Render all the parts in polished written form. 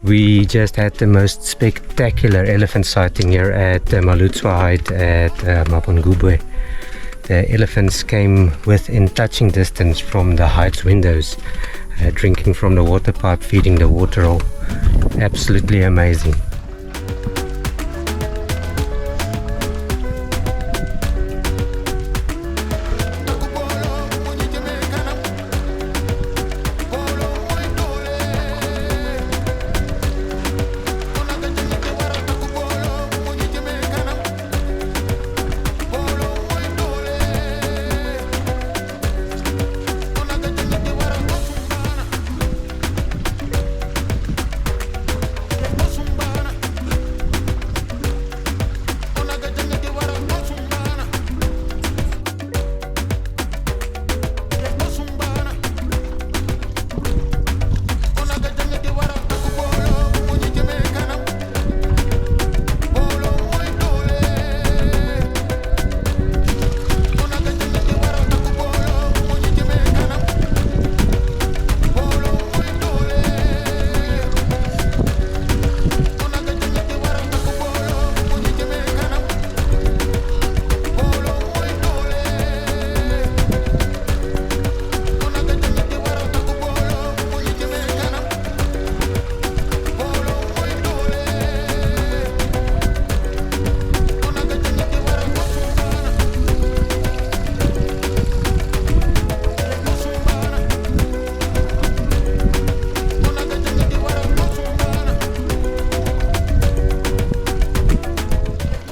We just had the most spectacular elephant sighting here at Malutswa Height at Mapungubwe. The elephants came within touching distance from the height's windows, drinking from the water pipe, feeding the water hole. Absolutely amazing.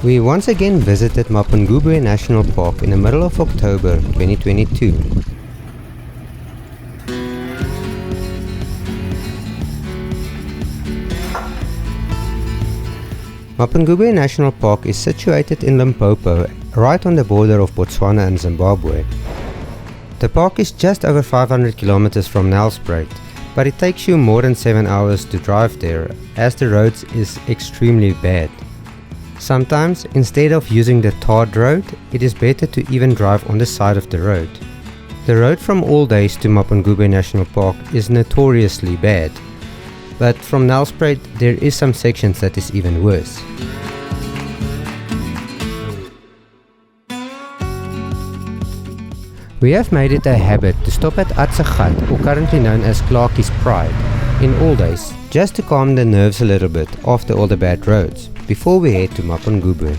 We once again visited Mapungubwe National Park in the middle of October 2022. Mapungubwe National Park is situated in Limpopo, right on the border of Botswana and Zimbabwe. The park is just over 500 kilometers from Nelspruit, but it takes you more than 7 hours to drive there, as the roads is extremely bad. Sometimes, instead of using the tarred road, it is better to even drive on the side of the road. The road from Alldays to Mapungubwe National Park is notoriously bad, but from Nelspruit there is some sections that is even worse. We have made it a habit to stop at Atsagat, or currently known as Clarkie's Pride, in Alldays, just to calm the nerves a little bit after all the bad roads, before we head to Mapungubwe.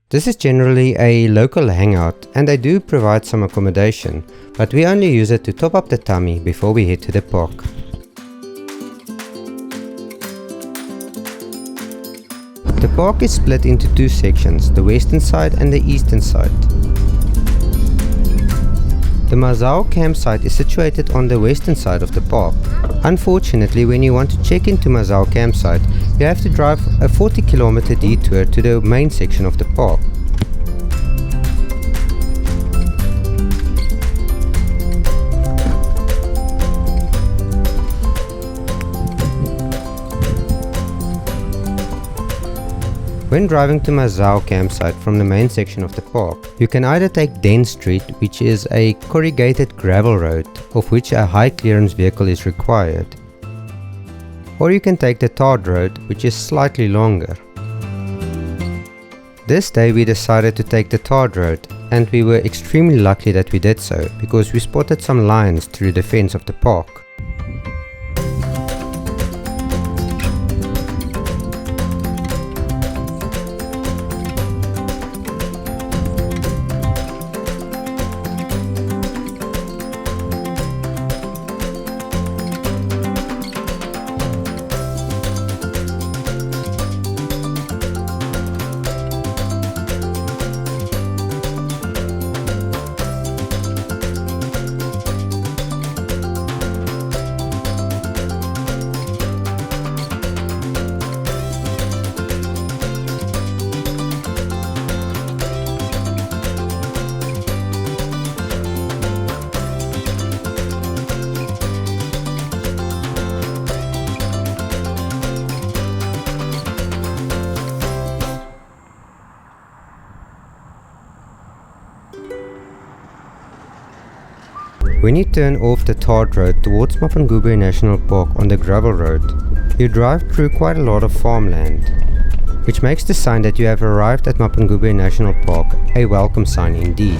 This is generally a local hangout, and they do provide some accommodation, but we only use it to top up the tummy before we head to the park. The park is split into two sections, the western side and the eastern side. The Mazao campsite is situated on the western side of the park. Unfortunately, when you want to check into Mazao campsite, you have to drive a 40-kilometer detour to the main section of the park. When driving to Mazao campsite from the main section of the park, you can either take Den Street, which is a corrugated gravel road, of which a high clearance vehicle is required, or you can take the tarred road, which is slightly longer. This day we decided to take the tarred road, and we were extremely lucky that we did so, because we spotted some lions through the fence of the park. When you turn off the tarred road towards Mapungubwe National Park on the gravel road, you drive through quite a lot of farmland, which makes the sign that you have arrived at Mapungubwe National Park a welcome sign indeed.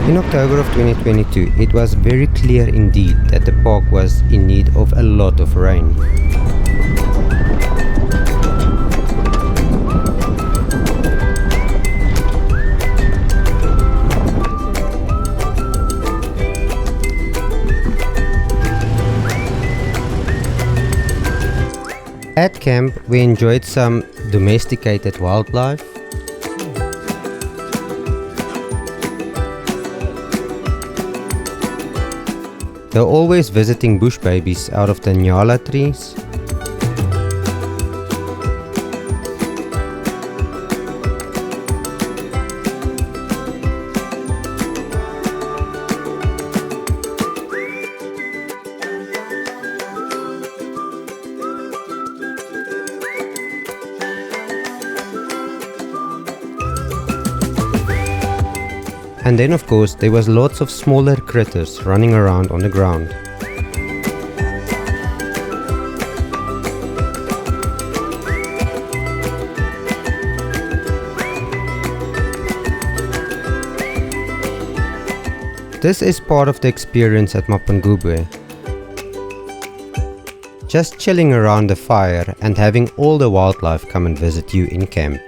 In October of 2022, it was very clear indeed that the park was in need of a lot of rain. At camp, we enjoyed some domesticated wildlife, they're always visiting bush babies out of the nyala trees. And then of course there was lots of smaller critters running around on the ground. This is part of the experience at Mapungubwe. Just chilling around the fire and having all the wildlife come and visit you in camp.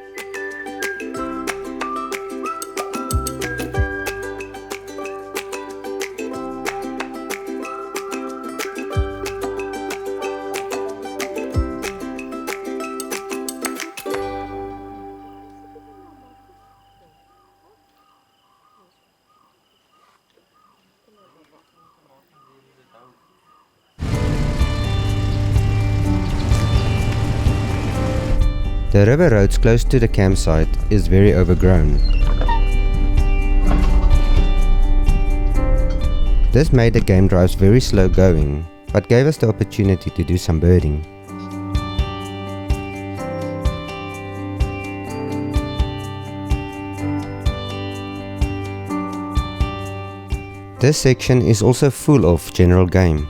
The river roads close to the campsite is very overgrown. This made the game drives very slow going, but gave us the opportunity to do some birding. This section is also full of general game.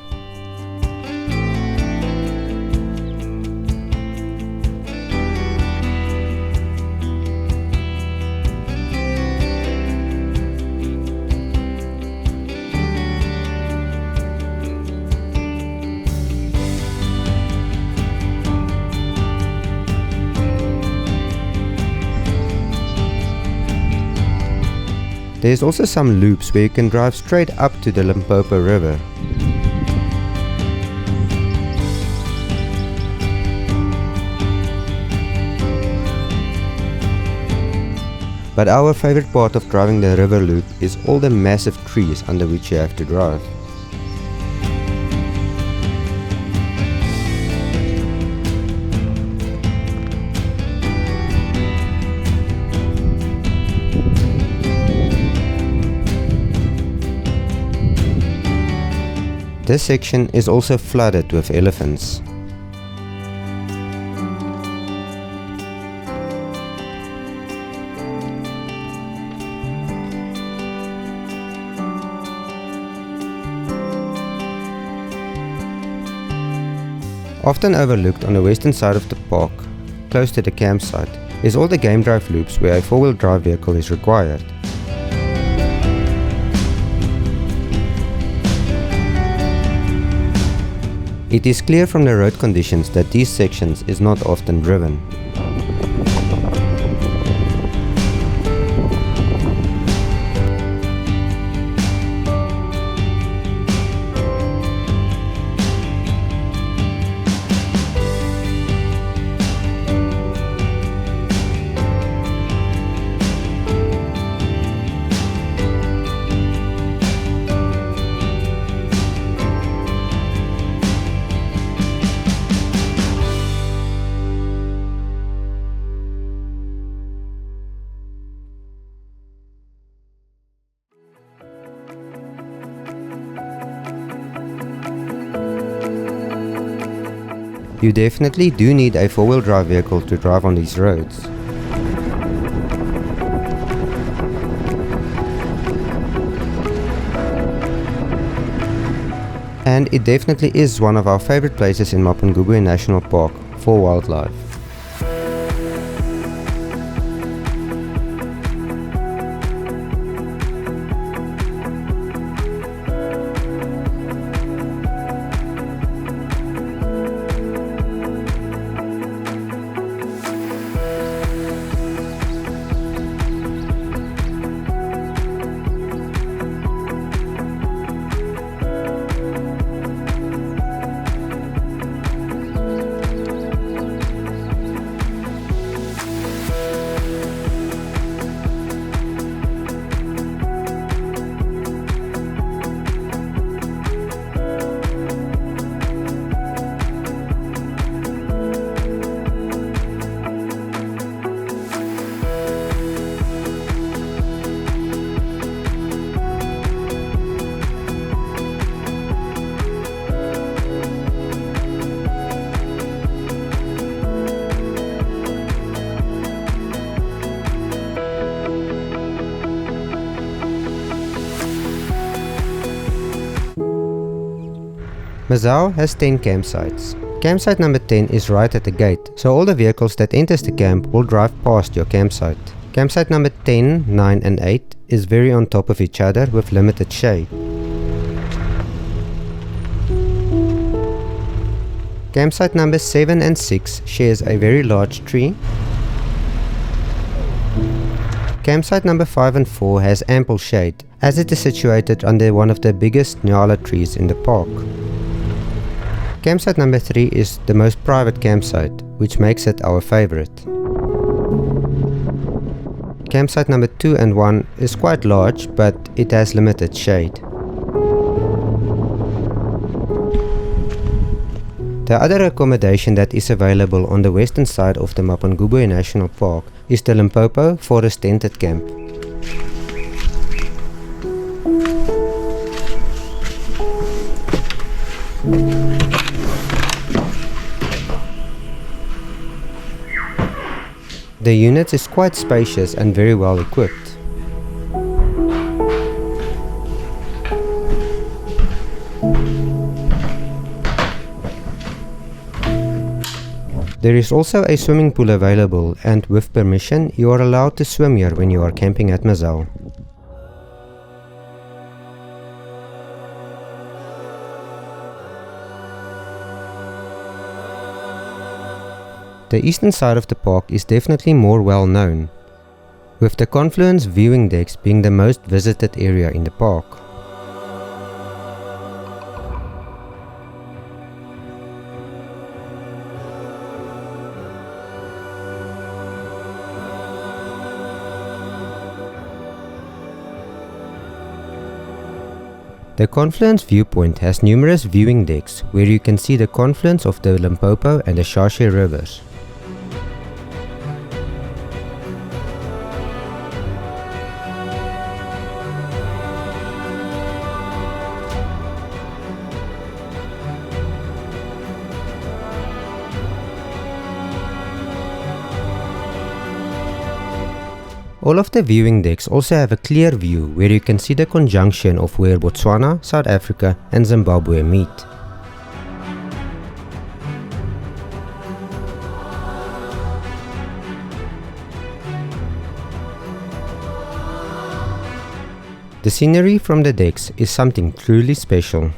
There is also some loops where you can drive straight up to the Limpopo River. But our favorite part of driving the river loop is all the massive trees under which you have to drive. This section is also flooded with elephants. Often overlooked on the western side of the park, close to the campsite, is all the game drive loops where a four-wheel drive vehicle is required. It is clear from the road conditions that these sections is not often driven. You definitely do need a four-wheel drive vehicle to drive on these roads. And it definitely is one of our favorite places in Mapungubwe National Park for wildlife. Mazau has 10 campsites. Campsite number 10 is right at the gate, so all the vehicles that enters the camp will drive past your campsite. Campsite number 10, 9 and 8 is very on top of each other with limited shade. Campsite number 7 and 6 shares a very large tree. Campsite number 5 and 4 has ample shade, as it is situated under one of the biggest nyala trees in the park. Campsite number 3 is the most private campsite, which makes it our favorite. Campsite number 2 and 1 is quite large, but it has limited shade. The other accommodation that is available on the western side of the Mapungubwe National Park is the Limpopo Forest Tented Camp. The unit is quite spacious and very well equipped. There is also a swimming pool available, and with permission you are allowed to swim here when you are camping at Mazau. The eastern side of the park is definitely more well known, with the Confluence viewing decks being the most visited area in the park. The Confluence viewpoint has numerous viewing decks where you can see the confluence of the Limpopo and the Shashe rivers. All of the viewing decks also have a clear view where you can see the conjunction of where Botswana, South Africa and Zimbabwe meet. The scenery from the decks is something truly special.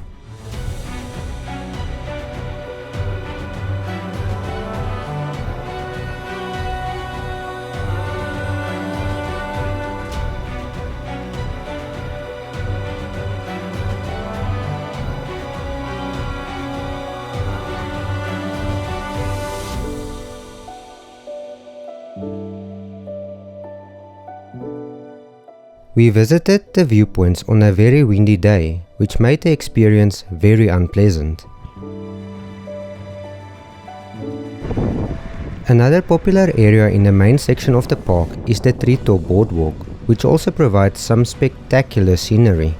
We visited the viewpoints on a very windy day, which made the experience very unpleasant. Another popular area in the main section of the park is the treetop boardwalk, which also provides some spectacular scenery.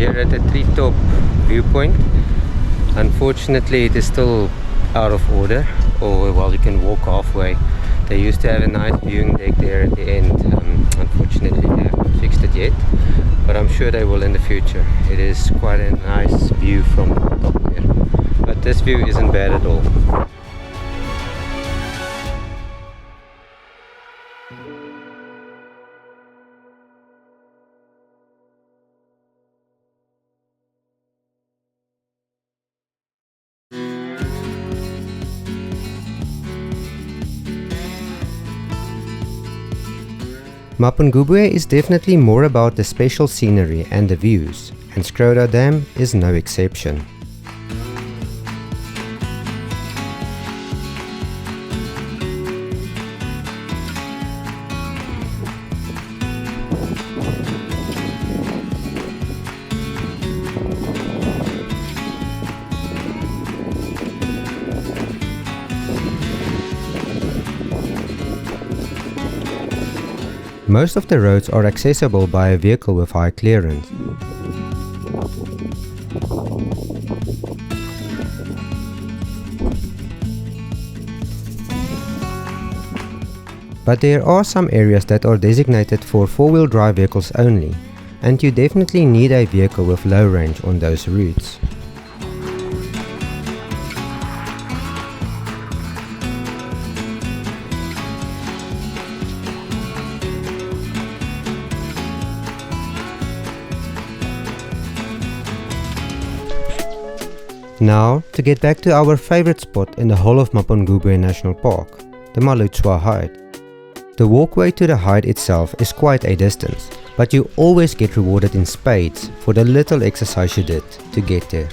here at the treetop viewpoint. Unfortunately, it is still out of order, or well, you can walk halfway. They used to have a nice viewing deck there at the end. Unfortunately, they haven't fixed it yet, but I'm sure they will in the future. It is quite a nice view from the top here, but this view isn't bad at all. Mapungubwe is definitely more about the special scenery and the views, and Skroda Dam is no exception. Most of the roads are accessible by a vehicle with high clearance. But there are some areas that are designated for four-wheel drive vehicles only, and you definitely need a vehicle with low range on those routes. Now, to get back to our favorite spot in the whole of Mapungubwe National Park, the Malutswa Height. The walkway to the height itself is quite a distance, but you always get rewarded in spades for the little exercise you did to get there.